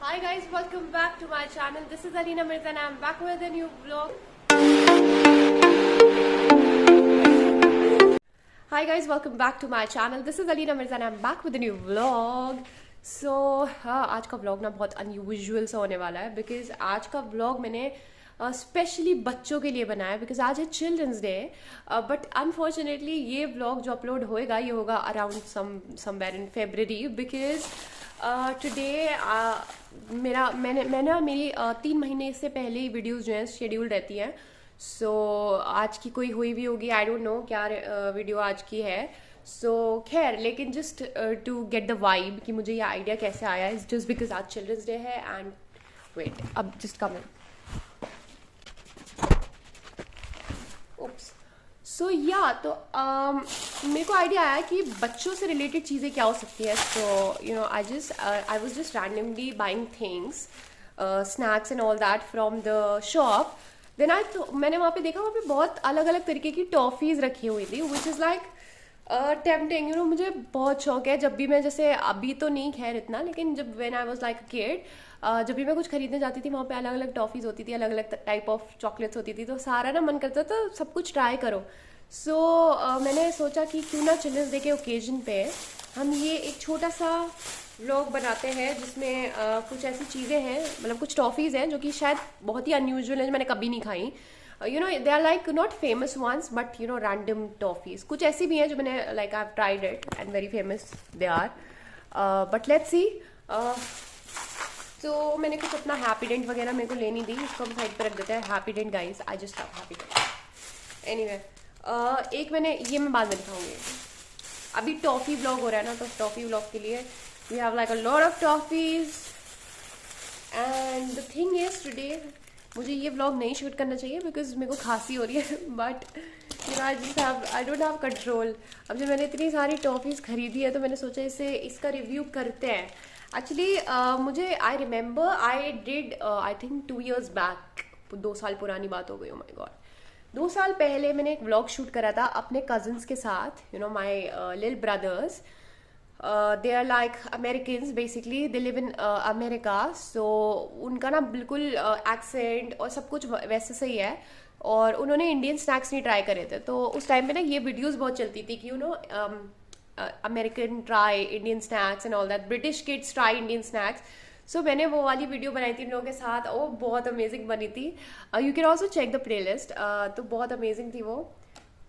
Hi guys, welcome back to my channel. This is Alina Mirza and I'm back with a new vlog. Hi guys, welcome back to my channel. This is Alina Mirza and I'm back with a new vlog. So आज का vlog ना बहुत unusual सा होने वाला है because आज का vlog मैंने स्पेशली बच्चों के लिए बनाया बिकॉज आज है चिल्ड्रंस डे. बट अनफॉर्चुनेटली ये व्लॉग जो अपलोड होएगा ये होगा around somewhere in February because today मैंने मेरी 3 महीने से पहले ही वीडियोस जो हैं शेड्यूल रहती हैं. सो आज की कोई हुई भी होगी, आई डोंट नो क्या वीडियो आज की है. सो खैर, लेकिन just to get the vibe कि मुझे ये आइडिया कैसे आया इज जस्ट बिकॉज आज चिल्ड्रंस डे है. एंड वेट, अब just come in. So yeah तो मेरे को आइडिया आया कि बच्चों से रिलेटेड चीज़ें क्या हो सकती है. So you know I was just randomly buying things, snacks and all that from the shop. Then मैंने वहाँ पे देखा, वहाँ पे बहुत अलग अलग तरीके की टॉफ़ीज़ रखी हुई थी विच is like tempting. You know मुझे बहुत शौक है जब भी मैं, जैसे अभी तो नहीं खैर इतना, लेकिन जब when I was like a kid, जब भी मैं कुछ खरीदने जाती थी वहाँ पे अलग अलग टॉफ़ीज़ होती थी, अलग अलग टाइप ऑफ चॉकलेट्स होती थी, तो सारा ना मन करता था सब कुछ ट्राई करो. सो मैंने सोचा कि क्यों ना चिल्ड्रंस डे के ओकेजन पे हम ये एक छोटा सा व्लॉग बनाते हैं जिसमें कुछ ऐसी चीज़ें हैं, मतलब कुछ टॉफ़ीज़ हैं जो कि शायद बहुत ही अनयूजुअल है, जो मैंने कभी नहीं खाई. You know they are like not famous ones but you know random toffees. कुछ ऐसी भी हैं जो मैंने like I have tried it and very famous they are. But let's see. तो मैंने कुछ अपना हैप्पी डेंट वगैरह मेरे को लेनी थी, इसको हम साइड पर रख देते हैं. Happydent guys, I just love Happydent. Anyway, एक मैंने ये मैं बाद में दिखाऊंगी. अभी टॉफ़ी व्लॉग हो रहा है ना, तो टॉफ़ी व्लॉग के लिए we have like a lot of toffees. And the thing is today मुझे ये व्लॉग नहीं शूट करना चाहिए बिकॉज मेरे को खांसी हो रही है. But you know I don't have control. अब जब मैंने इतनी सारी टॉफ़ीज़ खरीदी है तो मैंने सोचा इसका रिव्यू करते हैं. एक्चुअली मुझे I remember I did I think 2 years back, 2 साल पुरानी बात हो गई. ओ माय गॉड, 2 साल पहले मैंने एक व्लॉग शूट करा था अपने कजन्स के साथ. You know my little brothers, they are like Americans basically, they live in America. So उनका ना बिल्कुल एक्सेंट और सब कुछ वैसे सही है, और उन्होंने इंडियन स्नैक्स नहीं ट्राई करे थे. तो उस टाइम पे ना ये वीडियोस बहुत चलती थी कि you know American try Indian snacks and all that, British kids try Indian snacks. So मैंने वो वाली वीडियो बनाई थी इन लोगों के साथ. वो बहुत अमेजिंग बनी थी. You can also check the playlist. तो बहुत अमेजिंग थी वो.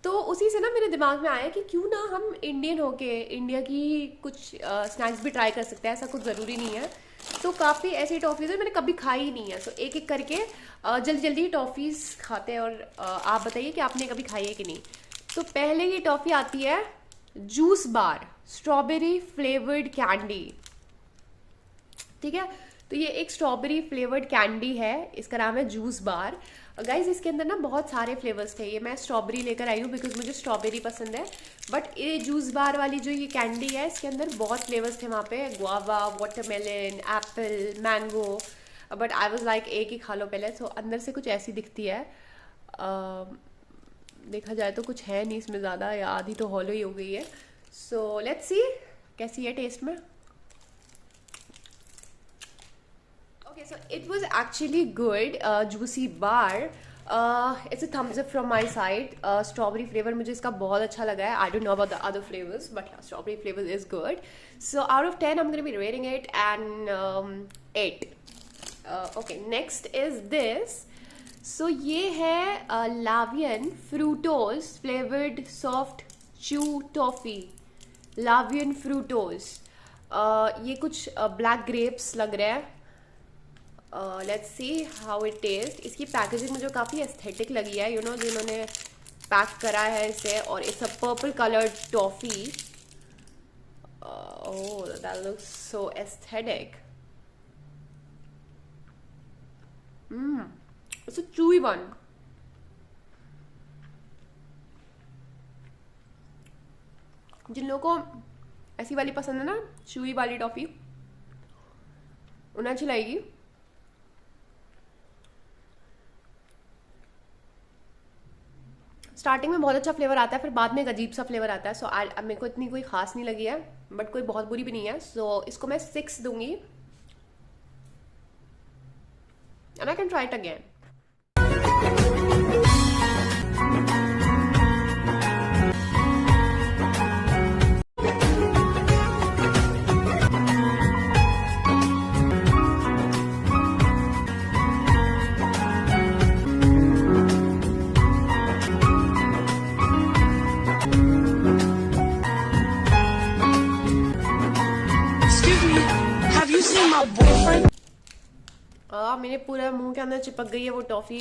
तो उसी से ना मेरे दिमाग में आया कि क्यों ना हम इंडियन होके इंडिया की कुछ स्नैक्स भी ट्राई कर सकते हैं, ऐसा कुछ ज़रूरी नहीं है. तो काफ़ी ऐसी टॉफ़ीज़ है मैंने कभी खाई ही नहीं है. सो एक एक करके जल्दी जल्दी टॉफ़ीज़ खाते हैं, और आप बताइए कि आपने कभी खाई है कि नहीं. तो पहले की टॉफ़ी आती है जूस बार, स्ट्रॉबेरी फ्लेवर्ड कैंडी. ठीक है, तो ये एक स्ट्रॉबेरी फ्लेवर्ड कैंडी है, इसका नाम है जूस बार. गाइज इसके अंदर ना बहुत सारे फ्लेवर्स थे. ये मैं स्ट्रॉबेरी लेकर आई हूँ बिकॉज मुझे स्ट्रॉबेरी पसंद है. बट ये जूस बार वाली जो ये कैंडी है, इसके अंदर बहुत फ्लेवर्स थे. वहाँ पे guava, watermelon, Apple, mango. But I was like एक ही खा लो पहले. तो अंदर से कुछ ऐसी दिखती है. देखा जाए तो कुछ है नहीं इसमें ज़्यादा, या आधी तो हॉलो ही हो गई है. सो लेट्स सी कैसी है टेस्ट में. Okay, so it was actually good, juicy bar. It's a thumbs up from my side. Strawberry flavor मुझे इसका बहुत अच्छा लगा है. I don't know about the other flavors, but yeah, strawberry flavor is good. So out of 10, I'm going to be rating it an 8. Okay, next is this. So ये है Lavian Fructose flavored soft chew toffee. Lavian Fructose. ये कुछ black grapes लग रहा है. Let's see how it taste. इसकी packaging मुझे काफ़ी एस्थेटिक लगी है. यू नो जिन्होंने पैक करा है इसे, और it's a purple coloured toffee. Oh that looks so aesthetic. It's a chewy one. जिन लोगों को ऐसी वाली पसंद है ना, चूई वाली टॉफ़ी, उन्हें अच्छी लगेगी. स्टार्टिंग में बहुत अच्छा फ्लेवर आता है, फिर बाद में एक अजीब सा फ्लेवर आता है. सो मेरे को इतनी कोई खास नहीं लगी है, बट कोई बहुत बुरी भी नहीं है. सो इसको मैं 6 दूंगी. and I can try it again. मेरे पूरे मुंह के अंदर चिपक गई है वो toffee.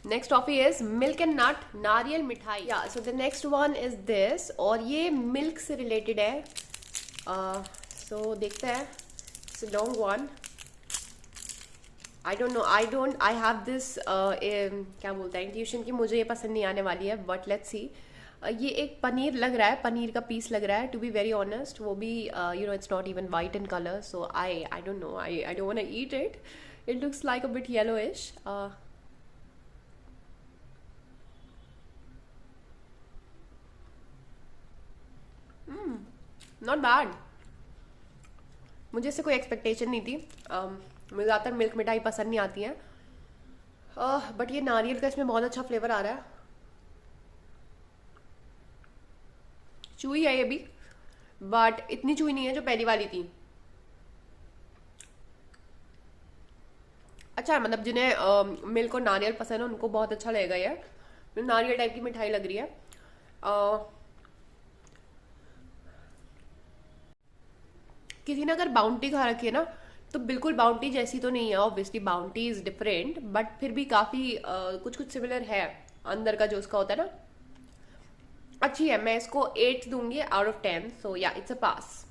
Next toffee is milk and nut नारियल मिठाई. Yeah so the next one is this, और ये मिल्क से रिलेटेड है. सो देखते हैं. It's a long one. I don't know, I have this क्या बोलता है इंट्यूशन कि मुझे ये पसंद नहीं आने वाली है, बट लेट्स सी. ये एक पनीर लग रहा है, पनीर का पीस लग रहा है, टू बी वेरी ऑनेस्ट. वो भी you know it's not even white in colour, so I don't know, I don't want to eat it. It looks like a bit yellowish. Not bad. मुझे इससे कोई expectation नहीं थी. मुझे ज़्यादातर milk मिठाई पसंद नहीं आती है, बट ये नारियल का इसमें बहुत अच्छा फ्लेवर आ रहा है. चूई है ये भी, बट इतनी चूई नहीं है जो पहली वाली थी. अच्छा है, मतलब जिन्हें मिल्क और नारियल पसंद है उनको बहुत अच्छा लगेगा ये. नारियल टाइप की मिठाई लग रही है. किसी ने अगर बाउंटी खा रखी है ना, तो बिल्कुल बाउंटी जैसी तो नहीं है. Obviously bounty is different, but फिर भी काफ़ी कुछ कुछ सिमिलर है अंदर का जो उसका होता है ना. अच्छी है. मैं इसको 8 दूंगी out of 10. So yeah it's a pass.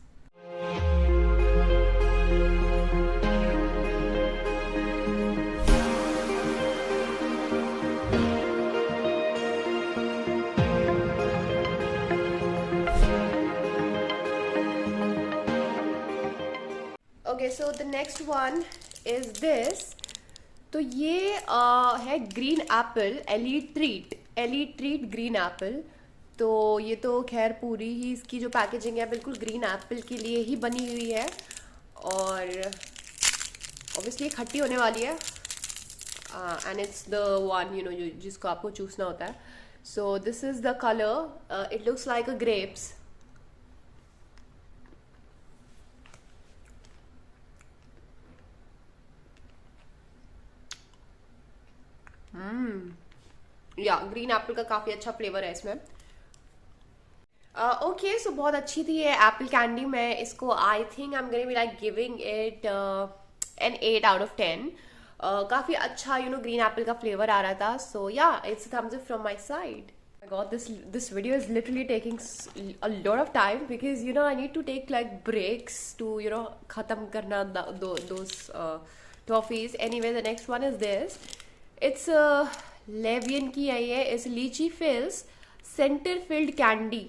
Okay, so the next one is this. तो ये है green Apple elite treat green Apple. तो ये तो खैर पूरी ही इसकी जो पैकेजिंग है बिल्कुल ग्रीन एप्पल के लिए ही बनी हुई है, और ऑब्वियसली खट्टी होने वाली है. And it's the one you know जिसको आपको चूसना होता है. So this is the colour. It looks like a grapes. या ग्रीन एप्पल का काफ़ी अच्छा फ्लेवर है इसमें. ओके, सो बहुत अच्छी थी ये एप्पल कैंडी. मैं इसको I think I am going be like giving it an 8 out of 10. काफ़ी अच्छा यू नो ग्रीन एप्पल का फ्लेवर आ रहा था. So yeah it's thumbs up from my side. God, this video is literally taking a lot of time because you know I need to take like breaks to you know khatam karna those toffees. Anyway, the next one is this. It's Levian की आई है. It's lychee fills center filled candy.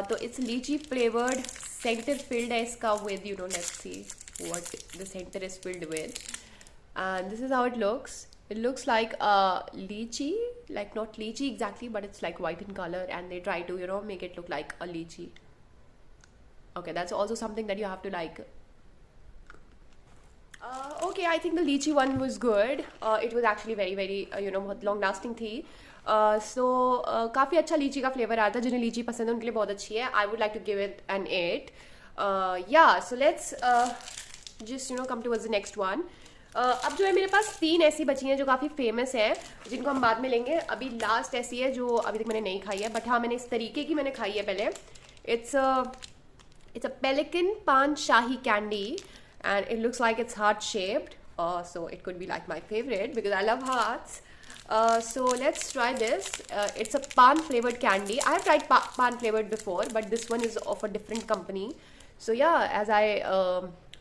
तो it's lychee flavored center filled है इसका with you know let's see what the center is filled with. And this is how it looks. It looks like a lychee, like not lychee exactly, but it's like white in color, and they try to you know make it look like a lychee. Okay, that's also something that you have to like. Okay, I think the lychee one was good. It was actually very you know बहुत long lasting थी. So काफ़ी अच्छा लीची का flavour आता है. जिन्हें लीची पसंद है उनके लिए बहुत अच्छी है. I would like to give it an 8. Yeah, so let's just you know come towards the next one. अब जो है मेरे पास 3 ऐसी बची हैं जो काफ़ी फेमस हैं, जिनको हम बाद में लेंगे. अभी लास्ट ऐसी है जो अभी तक मैंने नहीं खाई है, बट हाँ मैंने इस तरीके की मैंने खाई है पहले. इट्स अ पेलिकन पान शाही candy, and it looks like it's heart shaped. So it could be like my favorite because I love hearts. So let's try this. It's a pan flavored candy. I have tried pan flavored before, but this one is of a different company. So yeah, as I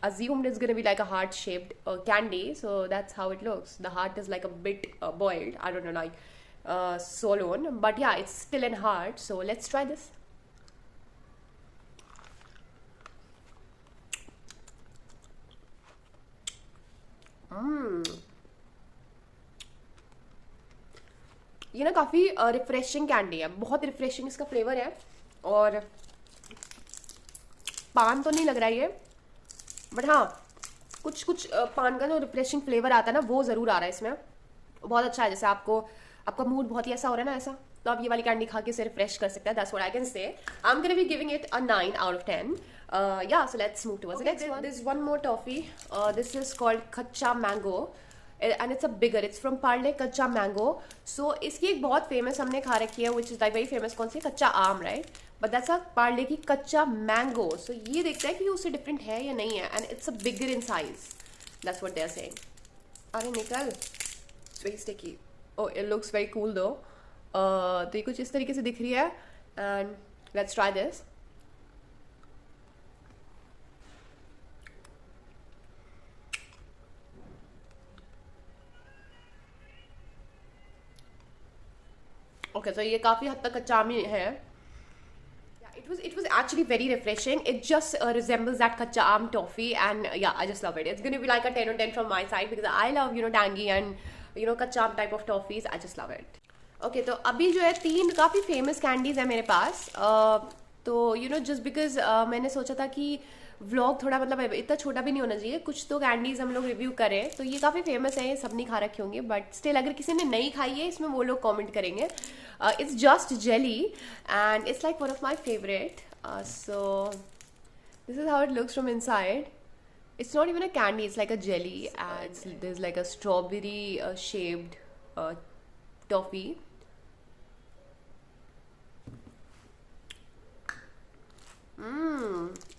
assumed it's gonna be like a heart shaped candy. So that's how it looks. The heart is like a bit boiled. I don't know, like swollen, but yeah, it's still in heart. So let's try this. ये ना काफ़ी refreshing candy है. बहुत refreshing इसका flavour है, और पान तो नहीं लग रहा है ये, बट हाँ कुछ कुछ पान का जो रिफ्रेशिंग फ्लेवर आता है ना वो ज़रूर आ रहा है इसमें, बहुत अच्छा है। जैसे आपका मूड बहुत ही ऐसा हो रहा है ना ऐसा, तो आप ये वाली कैंडी खा के इसे रिफ्रेश कर सकते हैं। That's what I can say. I am gonna be giving it a 9 out of 10. Yeah, so let's move towards the next one. There's one more toffee. This is called Kacha Mango. And it's a bigger. It's from Parle Kacha Mango. So इसकी एक बहुत famous हमने खा रखी है, which is like very famous. कौन सी? कच्चा आम, right? But that's a Parle की कच्चा mango. So ये देखते हैं कि उससे different है या नहीं है. And it's a bigger in size. That's what they're saying. अरे निकल. It's very sticky. Oh, it looks very cool though. तो ये कुछ इस तरीके से दिख रही है. And let's try this. Okay, so ये काफ़ी हद तक कच्चा आम ही है. Yeah, it was actually very refreshing. It just resembles that kacha aam toffee, and yeah, I just love it. It's gonna be like a 10 on 10 from my side because I love tangy and kacha aam type of toffees. I just love it. Okay, तो अभी जो है 3 काफ़ी famous candies है मेरे पास. तो just because मैंने सोचा था कि व्लॉग थोड़ा मतलब इतना छोटा भी नहीं होना चाहिए, कुछ तो कैंडीज हम लोग रिव्यू करें. तो ये काफ़ी फेमस है, ये सब नहीं खा रखे होंगे, बट स्टिल अगर किसी ने नहीं खाई है इसमें वो लोग कमेंट करेंगे. It's just jelly and it's like one of my favourite. So this is how it looks from inside. It's not even a candy, it's like a jelly, and there's like a strawberry shaped toffee.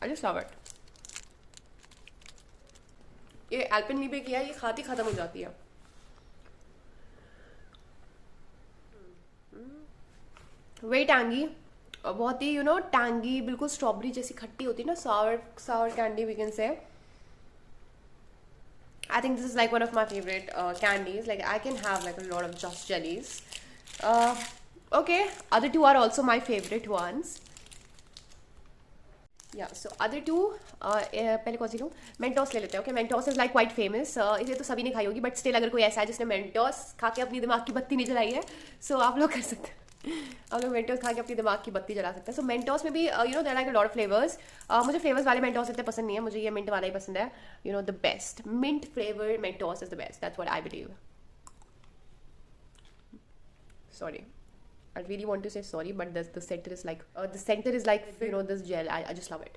I just love it. ये Alpenliebe की है, ये खाती खत्म हो जाती है. वे tangy, बहुत ही टैंगी, बिल्कुल स्ट्रॉबेरी जैसी खट्टी होती है ना, sour candy we can say. I think this is like one of my favorite candies. Like I can have like a lot of just jellies. Okay, other two are also my favorite ones. Yeah, so other two, पहले कौन सी लूँ? Mentos ले लेते हैं. Okay, Mentos is like quite famous. इसे तो सभी ने खाई होगी, बट स्टिल अगर कोई ऐसा है जिसने मेंटोस खा के अपनी दिमाग की बत्ती नहीं जलाई है, सो आप लोग कर सकते हैं. आप लोग मेंटोस खा के अपनी दिमाग की बत्ती जला सकते हैं. सो मेंटोस में भी there like a lot of flavours. मुझे फ्लेवर्स वाले मेंटोस इतने पसंद नहीं है, मुझे ये मिंट वाला ही पसंद है. The best mint flavour Mentos is the best. That's what I believe. Sorry, I really want to say sorry, but the center is like this gel. I just love it.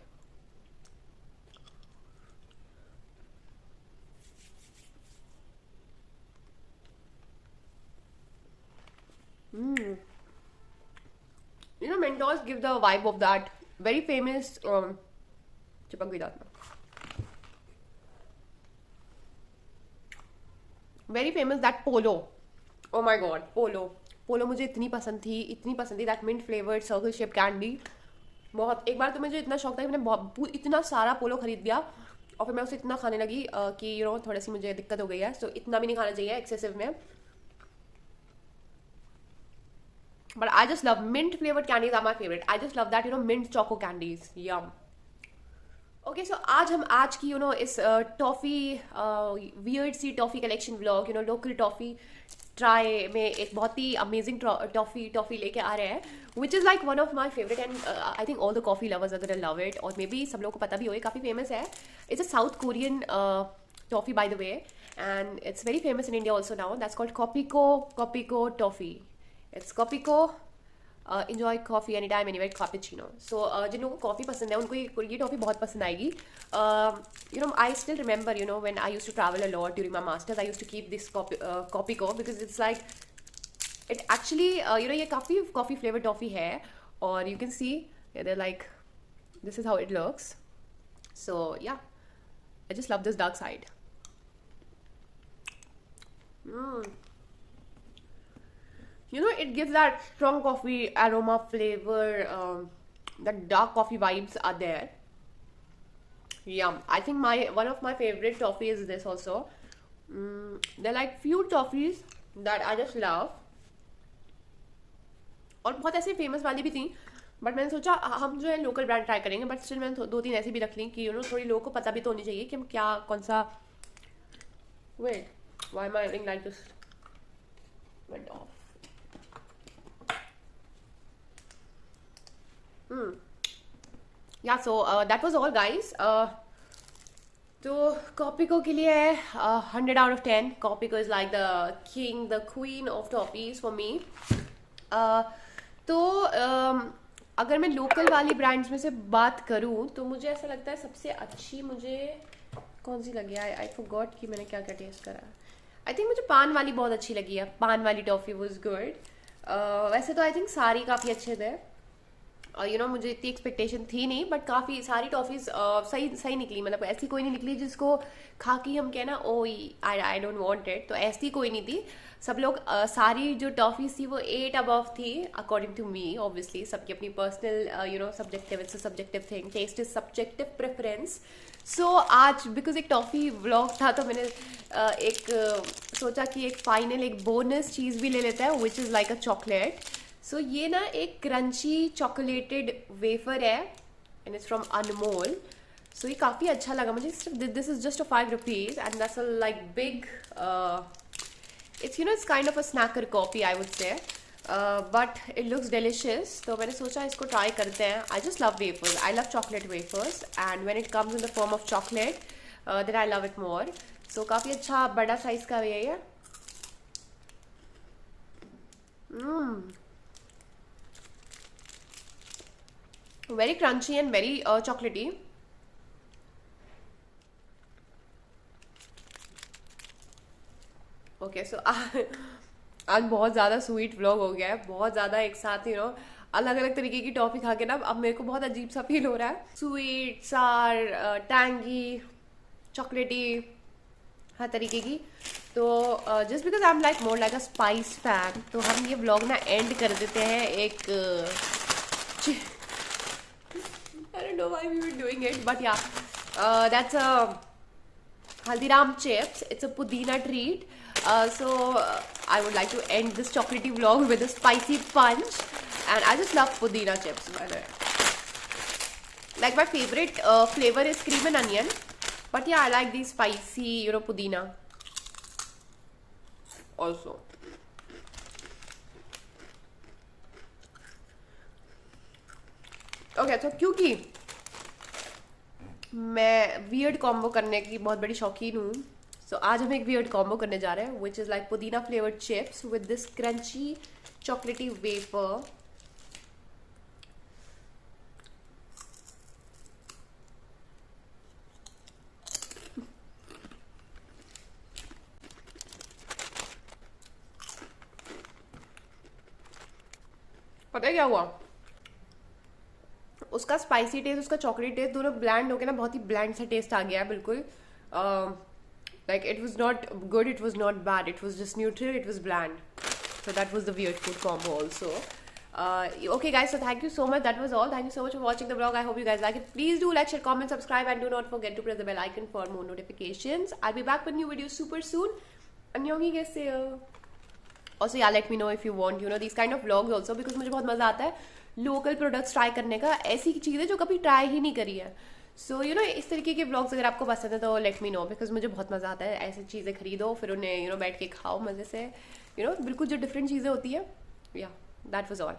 Mentos give the vibe of that very famous चिपक गई दांत में. Very famous that Polo. Oh my god, पोलो मुझे इतनी पसंद थी. That mint flavoured circle shape candy. बहुत, एक बार तो मुझे इतना शौक था कि मैंने इतना सारा पोलो खरीद दिया और फिर मैं उसे इतना खाने लगी कि थोड़ी सी मुझे दिक्कत हो गई है. सो इतना भी नहीं खाना चाहिए एक्सेसिव में. But I just love mint flavoured candies are my favourite. I just love that mint choco candies. Yum. Okay, so आज की इस टॉफ़ी वियर्ड सी toffee collection vlog local toffee try में एक बहुत ही अमेजिंग टॉफ़ी लेके आ रहे हैं, विच is like one of my favourite. And I think all the coffee lovers अगर लव इट, और मे बी सब लोगों को पता भी हो, काफ़ी फेमस है. It's a south Korean toffee by the way, and it's very famous in India also now. That's called Kopiko toffee. It's Kopiko. enjoy coffee anytime anywhere cappuccino. So जिन लोगों को कॉफ़ी पसंद है उनको ये टॉफ़ी बहुत पसंद आएगी. I still remember when I used to travel a lot during my masters, I used to keep this Copico because it's like it actually ये काफ़ी कॉफ़ी फ्लेवर टॉफ़ी है, और you can see they're like this is how it looks. So yeah, I just love this dark side. It gives that strong coffee aroma flavor. The dark coffee vibes are there. Yum. I think one of my favorite toffee is this also. They're like few toffees that I just love. और बहुत ऐसे famous वाली भी थी, but मैंने सोचा हम जो है लोकल ब्रांड ट्राई करेंगे. बट स्टिल मैंने 2-3 ऐसी भी रख ली कि थोड़ी लोगों को पता भी तो होनी चाहिए कि हम क्या कौन सा. Wait, why am I ring light just went off? Yeah, so that was all, guys. तो कॉपिको के लिए है 100 out of 10. Kopiko is like the king the queen of toffees for me. तो अगर मैं लोकल वाली ब्रांड्स में से बात करूं तो मुझे ऐसा लगता है सबसे अच्छी मुझे कौन सी लगी. आई फॉरगॉट कि मैंने क्या क्या टेस्ट करा. आई थिंक मुझे पान वाली बहुत अच्छी लगी है. पान वाली टॉफ़ी वाज गुड. वैसे तो आई थिंक सारी काफ़ी अच्छे थे. मुझे इतनी एक्सपेक्टेशन थी नहीं, बट काफ़ी सारी टॉफ़ीज़ सही सही निकली. मतलब ऐसी कोई नहीं निकली जिसको खा के हम कहना ओ आई डोंट वांट इट. तो ऐसी कोई नहीं थी. सब लोग सारी जो टॉफ़ीज़ थी वो 8 अबव थी अकॉर्डिंग टू मी. ऑब्वियसली सबकी अपनी personal subjective. It's a subjective thing. Taste is subjective preference. So आज बिकॉज एक टॉफ़ी व्लॉग था तो मैंने सोचा कि एक फाइनल एक बोनस चीज़ भी ले लेता है which is like a chocolate. So ये ना एक क्रंची चॉकलेटेड वेफर है and it's from Anmol. So ये काफ़ी अच्छा लगा मुझे. This is just 5 rupees and that's like big. it's kind of a snacker coffee I would say. But it looks delicious. तो मैंने सोचा इसको ट्राई करते हैं. I just love wafers. I love chocolate wafers and when it comes in the form of chocolate then I love it more. So काफ़ी अच्छा बड़ा size का भी है ये. Very crunchy and very chocolatey. Okay so आज बहुत ज़्यादा स्वीट व्लॉग हो गया है. बहुत ज़्यादा एक साथ अलग अलग तरीके की टॉफ़ी खा के ना अब मेरे को बहुत अजीब सा फील हो रहा है. स्वीट सार टैंगी चॉकलेटी हर तरीके की. तो just because I am like more like a spice fan तो हम ये व्लॉग ना एंड कर देते हैं एक I don't know why we were doing it, but yeah, that's a Haldiram chips. It's a pudina treat. So I would like to end this chocolatey vlog with a spicy punch, and I just love pudina chips. By the way, like my favorite flavor is cream and onion, but yeah, I like these spicy, pudina also. Okay तो क्योंकि मैं weird combo करने की बहुत बड़ी शौकीन हूँ सो आज हम एक वियर्ड कॉम्बो करने जा रहे हैं विच इज़ लाइक पुदीना flavoured chips with this crunchy चॉकलेटी वेफर. पता है क्या हुआ उसका स्पाइसी टेस्ट उसका चॉकलेट टेस्ट दोनों ब्लैंड होके ना बहुत ही ब्लैंड सा टेस्ट आ गया है बिल्कुल. Like it was not good it was not bad it was just neutral it was bland. So that was the weird food combo also. Okay guys, so thank you so much. That was all. Thank you so much for watching the vlog. I hope you guys like it. Please do like, share, comment, subscribe and do not forget to press the bell icon for more notifications. I'll be back with new videos super soon. annyeonghaseyo. Also yeah, let me know if you want these kind of vlogs also because मुझे बहुत मज़ा आता है local products try करने का. ऐसी चीज़ें जो कभी ट्राई ही नहीं करी है. सो इस तरीके के व्लॉग्स अगर आपको पसंद है तो लेट मी नो बिकॉज मुझे बहुत मज़ा आता है ऐसी चीज़ें खरीदो फिर उन्हें बैठ के खाओ मज़े से बिल्कुल जो डिफरेंट चीज़ें होती है. या दैट वाज ऑल.